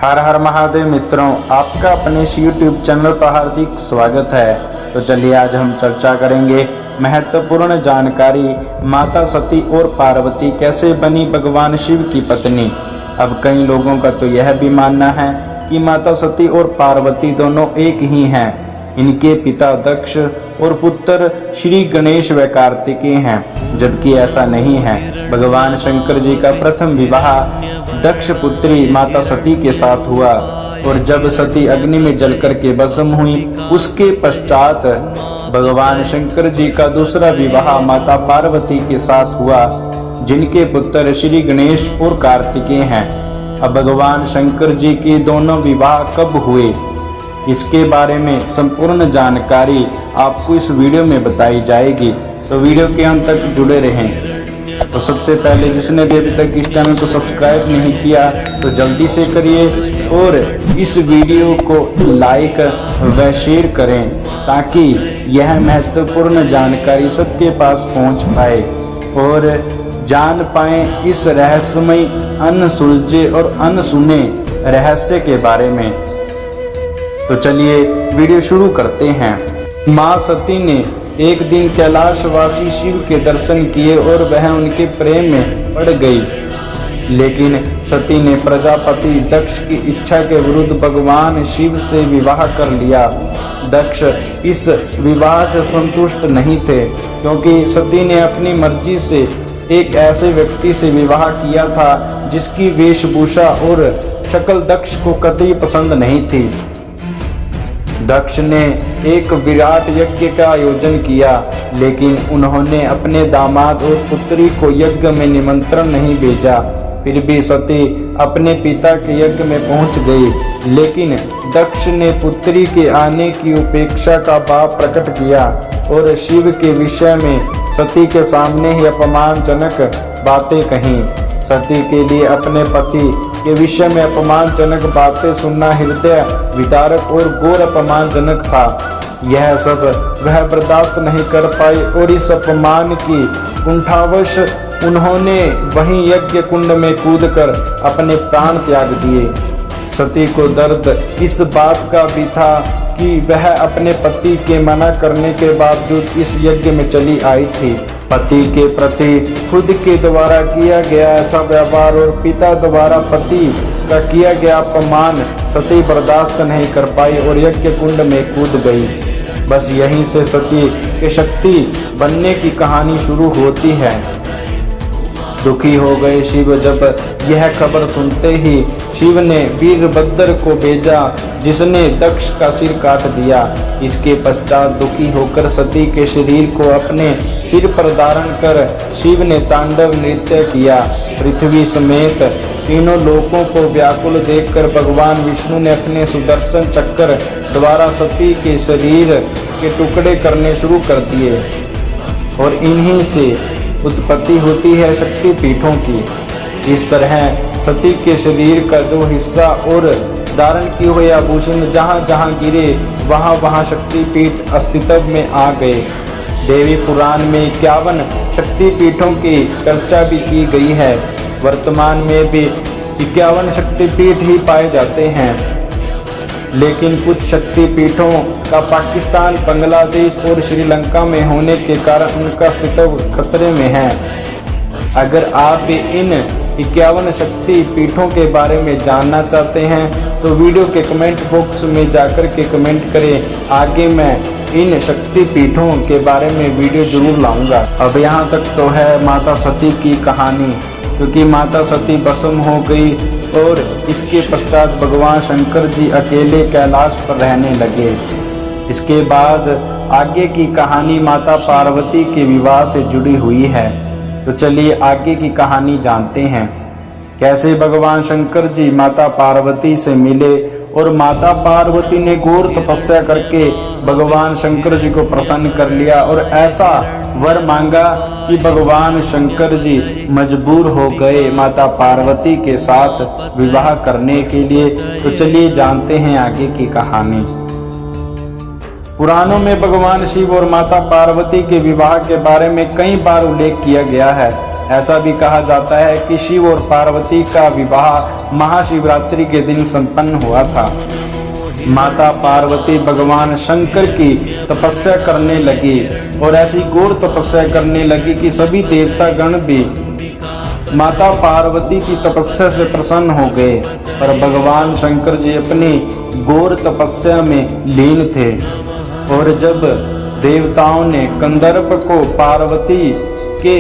हर हर महादेव मित्रों, आपका अपने इस YouTube चैनल पर हार्दिक स्वागत है। तो चलिए आज हम चर्चा करेंगे महत्वपूर्ण जानकारी माता सती और पार्वती कैसे बनी भगवान शिव की पत्नी। अब कई लोगों का तो यह भी मानना है कि माता सती और पार्वती दोनों एक ही हैं। इनके पिता दक्ष और पुत्र श्री गणेश व कार्तिकेय हैं, जबकि ऐसा नहीं है। भगवान शंकर जी का प्रथम विवाह दक्ष पुत्री माता सती के साथ हुआ और जब सती अग्नि में जलकर के भस्म हुई, उसके पश्चात भगवान शंकर जी का दूसरा विवाह माता पार्वती के साथ हुआ, जिनके पुत्र श्री गणेश और कार्तिकेय हैं। अब भगवान शंकर जी के दोनों विवाह कब हुए, इसके बारे में संपूर्ण जानकारी आपको इस वीडियो में बताई जाएगी, तो वीडियो के अंत तक जुड़े रहें। तो सबसे पहले जिसने भी अभी तक इस चैनल को सब्सक्राइब नहीं किया तो जल्दी से करिए और इस वीडियो को लाइक व शेयर करें, ताकि यह महत्वपूर्ण जानकारी सबके पास पहुंच पाए और जान पाए इस रहस्यमय अनसुलझे और अनसुने रहस्य के बारे में। तो चलिए वीडियो शुरू करते हैं। माँ सती ने एक दिन कैलाशवासी शिव के दर्शन किए और वह उनके प्रेम में पड़ गई, लेकिन सती ने प्रजापति दक्ष की इच्छा के विरुद्ध भगवान शिव से विवाह कर लिया। दक्ष इस विवाह से संतुष्ट नहीं थे, क्योंकि सती ने अपनी मर्जी से एक ऐसे व्यक्ति से विवाह किया था जिसकी वेशभूषा और शक्ल दक्ष को कतई पसंद नहीं थी। दक्ष ने एक विराट यज्ञ का आयोजन किया, लेकिन उन्होंने अपने दामाद और पुत्री को यज्ञ में निमंत्रण नहीं भेजा। फिर भी सती अपने पिता के यज्ञ में पहुंच गई, लेकिन दक्ष ने पुत्री के आने की उपेक्षा का भाव प्रकट किया और शिव के विषय में सती के सामने ही अपमानजनक बातें कहीं। सती के लिए अपने पति के विषय में अपमानजनक बातें सुनना हृदय विदारक और घोर अपमानजनक था। यह सब वह बर्दाश्त नहीं कर पाई और इस अपमान की कुंठावश उन्होंने वहीं यज्ञ कुंड में कूदकर अपने प्राण त्याग दिए। सती को दर्द इस बात का भी था कि वह अपने पति के मना करने के बावजूद इस यज्ञ में चली आई थी। पति के प्रति खुद के द्वारा किया गया ऐसा व्यवहार और पिता द्वारा पति का किया गया अपमान सती बर्दाश्त नहीं कर पाई और यज्ञ कुंड में कूद गई। बस यहीं से सती के शक्ति बनने की कहानी शुरू होती है। दुखी हो गए शिव जब यह खबर सुनते ही शिव ने वीरभद्र को भेजा, जिसने दक्ष का सिर काट दिया। इसके पश्चात दुखी होकर सती के शरीर को अपने सिर पर धारण कर शिव ने तांडव नृत्य किया। पृथ्वी समेत तीनों लोकों को व्याकुल देखकर भगवान विष्णु ने अपने सुदर्शन चक्र द्वारा सती के शरीर के टुकड़े करने शुरू कर दिए और इन्हीं से उत्पत्ति होती है शक्ति पीठों की। इस तरह सती के शरीर का जो हिस्सा और धारण किए हुए आभूषण जहाँ जहाँ गिरे वहाँ वहाँ शक्ति पीठ अस्तित्व में आ गए। देवी पुराण में 51 शक्ति पीठों की चर्चा भी की गई है। वर्तमान में भी 51 शक्ति पीठ ही पाए जाते हैं, लेकिन कुछ शक्ति पीठों का पाकिस्तान, बांग्लादेश और श्रीलंका में होने के कारण उनका अस्तित्व खतरे में है। अगर आप भी इन 51 शक्ति पीठों के बारे में जानना चाहते हैं तो वीडियो के कमेंट बॉक्स में जाकर के कमेंट करें। आगे मैं इन शक्ति पीठों के बारे में वीडियो जरूर लाऊंगा। अब यहाँ तक तो है माता सती की कहानी, क्योंकि माता सती भस्म हो गई और इसके पश्चात भगवान शंकर जी अकेले कैलाश पर रहने लगे। इसके बाद आगे की कहानी माता पार्वती के विवाह से जुड़ी हुई है। तो चलिए आगे की कहानी जानते हैं। कैसे भगवान शंकर जी माता पार्वती से मिले और माता पार्वती ने घोर तपस्या करके भगवान शंकर जी को प्रसन्न कर लिया और ऐसा वर मांगा कि भगवान शंकर जी मजबूर हो गए माता पार्वती के साथ विवाह करने के लिए। तो चलिए जानते हैं आगे की कहानी। पुराणों में भगवान शिव और माता पार्वती के विवाह के बारे में कई बार उल्लेख किया गया है। ऐसा भी कहा जाता है कि शिव और पार्वती का विवाह महाशिवरात्रि के दिन संपन्न हुआ था। माता पार्वती भगवान शंकर की तपस्या करने लगी और ऐसी घोर तपस्या करने लगी कि सभी देवता गण भी माता पार्वती की तपस्या से प्रसन्न हो गए। पर भगवान शंकर जी अपनी घोर तपस्या में लीन थे और जब देवताओं ने कंदर्प को पार्वती के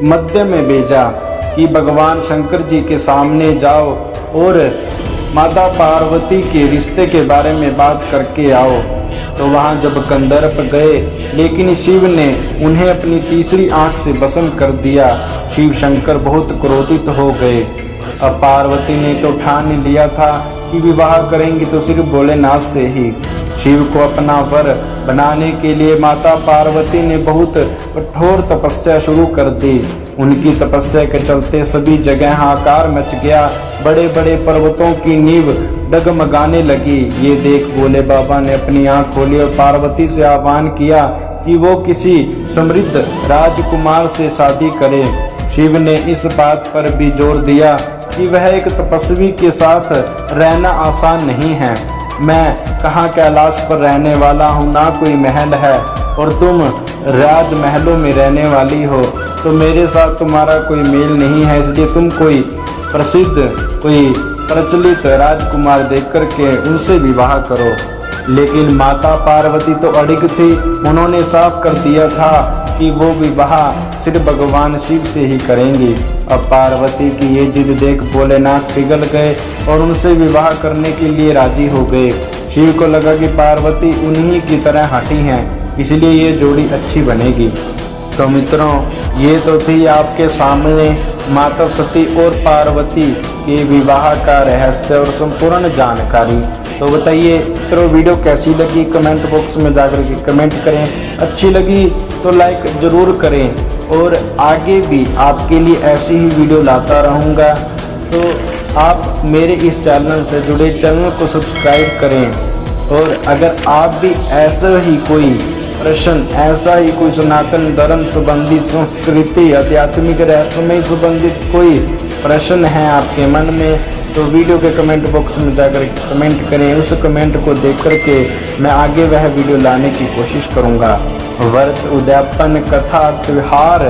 मध्य में भेजा कि भगवान शंकर जी के सामने जाओ और माता पार्वती के रिश्ते के बारे में बात करके आओ, तो वहाँ जब कंदर्प गए लेकिन शिव ने उन्हें अपनी तीसरी आंख से भस्म कर दिया। शिव शंकर बहुत क्रोधित हो गए। अब पार्वती ने तो ठान लिया था कि विवाह करेंगी तो सिर्फ भोलेनाथ से ही। शिव को अपना वर बनाने के लिए माता पार्वती ने बहुत कठोर तपस्या शुरू कर दी। उनकी तपस्या के चलते सभी जगह हाहाकार मच गया। बड़े बड़े पर्वतों की नींव डगमगाने लगी। ये देख भोले बाबा ने अपनी आंख खोली और पार्वती से आह्वान किया कि वो किसी समृद्ध राजकुमार से शादी करे। शिव ने इस बात पर भी जोर दिया कि वह एक तपस्वी के साथ रहना आसान नहीं है। मैं कहाँ कैलाश पर रहने वाला हूँ, ना कोई महल है, और तुम राजमहलों में रहने वाली हो, तो मेरे साथ तुम्हारा कोई मेल नहीं है। इसलिए तुम कोई प्रसिद्ध, कोई प्रचलित राजकुमार देख करके उनसे विवाह करो। लेकिन माता पार्वती तो अड़िग थी। उन्होंने साफ कर दिया था कि वो विवाह सिर्फ भगवान शिव से ही करेंगी। अब पार्वती की ये जिद देख भोलेनाथ पिघल गए और उनसे विवाह करने के लिए राजी हो गए। शिव को लगा कि पार्वती उन्हीं की तरह हठी हैं, इसलिए ये जोड़ी अच्छी बनेगी। तो मित्रों, ये तो थी आपके सामने माता सती और पार्वती के विवाह का रहस्य और संपूर्ण जानकारी। तो बताइए मित्रों, वीडियो कैसी लगी कमेंट बॉक्स में जाकर के कमेंट करें। अच्छी लगी तो लाइक ज़रूर करें और आगे भी आपके लिए ऐसी ही वीडियो लाता रहूँगा। तो आप मेरे इस चैनल से जुड़े चैनल को सब्सक्राइब करें। और अगर आप भी ऐसा ही कोई प्रश्न, ऐसा ही कोई सनातन धर्म संबंधी, संस्कृति, आध्यात्मिक रहस्यमय संबंधित कोई प्रश्न है आपके मन में, तो वीडियो के कमेंट बॉक्स में जाकर कमेंट करें। उस कमेंट को देख करके मैं आगे वह वीडियो लाने की कोशिश करूंगा। व्रत, उद्यापन, कथा, त्योहार,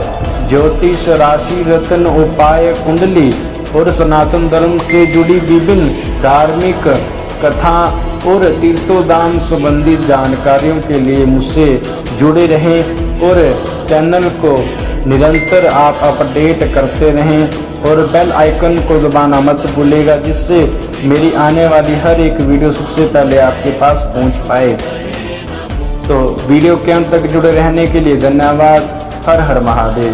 ज्योतिष, राशि, रत्न, उपाय, कुंडली और सनातन धर्म से जुड़ी विभिन्न धार्मिक कथा और तीर्थोदान संबंधित जानकारियों के लिए मुझसे जुड़े रहें और चैनल को निरंतर आप अपडेट करते रहें और बेल आइकन को दबाना मत भूलिएगा, जिससे मेरी आने वाली हर एक वीडियो सबसे पहले आपके पास पहुंच पाए। तो वीडियो के अंत तक जुड़े रहने के लिए धन्यवाद। हर हर महादेव।